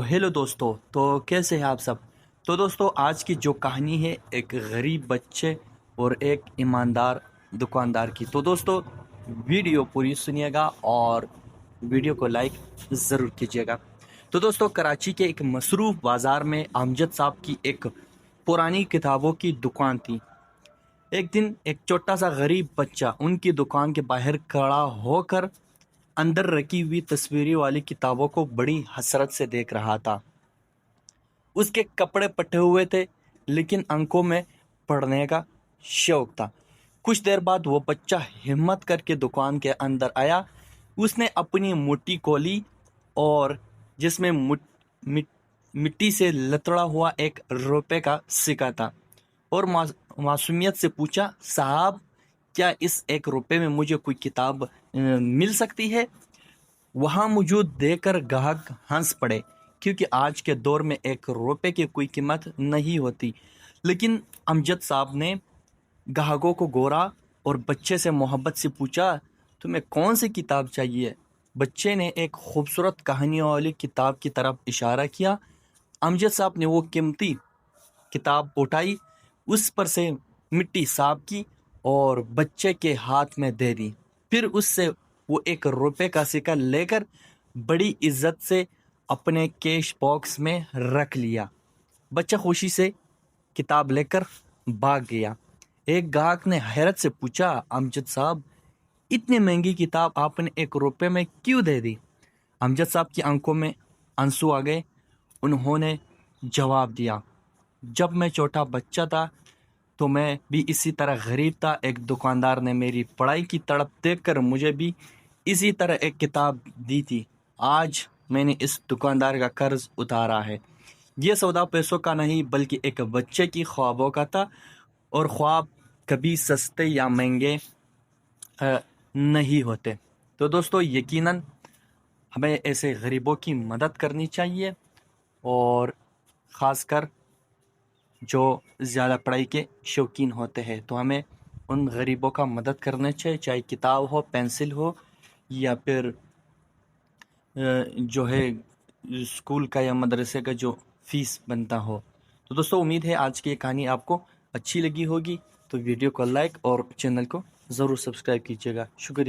Hello दोस्तों। तो कैसे हैं आप सब। तो दोस्तों आज की जो कहानी है एक गरीब बच्चे और एक ईमानदार दुकानदार की। तो दोस्तों वीडियो पूरी सुनिएगा और वीडियो को लाइक ज़रूर कीजिएगा। तो दोस्तों कराची के एक मसरूफ़ बाज़ार में अमजद साहब की एक पुरानी किताबों की दुकान थी। एक दिन एक छोटा सा गरीब बच्चा उनकी दुकान के बाहर खड़ा होकर अंदर रखी हुई तस्वीरें वाली किताबों को बड़ी हसरत से देख रहा था। उसके कपड़े फटे हुए थे लेकिन अंकों में पढ़ने का शौक था। कुछ देर बाद वो बच्चा हिम्मत करके दुकान के अंदर आया। उसने अपनी मुट्ठी खोली और जिसमें मिट्टी से लतड़ा हुआ एक रुपए का सिक्का था और मासूमियत से पूछा, साहब क्या इस एक रुपए में मुझे कोई किताब मिल सकती है। वहाँ मौजूद देखकर ग्राहक हंस पड़े क्योंकि आज के दौर में एक रुपए की कोई कीमत नहीं होती। लेकिन अमजद साहब ने ग्राहकों को गोरा और बच्चे से मोहब्बत से पूछा, तुम्हें कौन सी किताब चाहिए। बच्चे ने एक खूबसूरत कहानियों वाली किताब की तरफ इशारा किया। अमजद साहब ने वो कीमती किताब उठाई, उस पर से मिट्टी साफ की और बच्चे के हाथ में दे दी। फिर उससे वो एक रुपए का सिक्का लेकर बड़ी इज्जत से अपने कैश बॉक्स में रख लिया। बच्चा खुशी से किताब लेकर भाग गया। एक ग्राहक ने हैरत से पूछा, अमजद साहब इतनी महंगी किताब आपने एक रुपए में क्यों दे दी। अमजद साहब की आंखों में आंसू आ गए। उन्होंने जवाब दिया, जब मैं छोटा बच्चा था तो मैं भी इसी तरह गरीब था। एक दुकानदार ने मेरी पढ़ाई की तड़प देखकर मुझे भी इसी तरह एक किताब दी थी। आज मैंने इस दुकानदार का कर्ज उतारा है। यह सौदा पैसों का नहीं बल्कि एक बच्चे की ख्वाबों का था और ख्वाब कभी सस्ते या महंगे नहीं होते। तो दोस्तों यकीनन हमें ऐसे गरीबों की मदद करनी चाहिए और ख़ासकर जो ज़्यादा पढ़ाई के शौकीन होते हैं तो हमें उन गरीबों का मदद करना चाहिए, चाहे किताब हो, पेंसिल हो या फिर जो है स्कूल का या मदरसे का जो फीस बनता हो। तो दोस्तों उम्मीद है आज की ये कहानी आपको अच्छी लगी होगी। तो वीडियो को लाइक और चैनल को ज़रूर सब्सक्राइब कीजिएगा। शुक्रिया।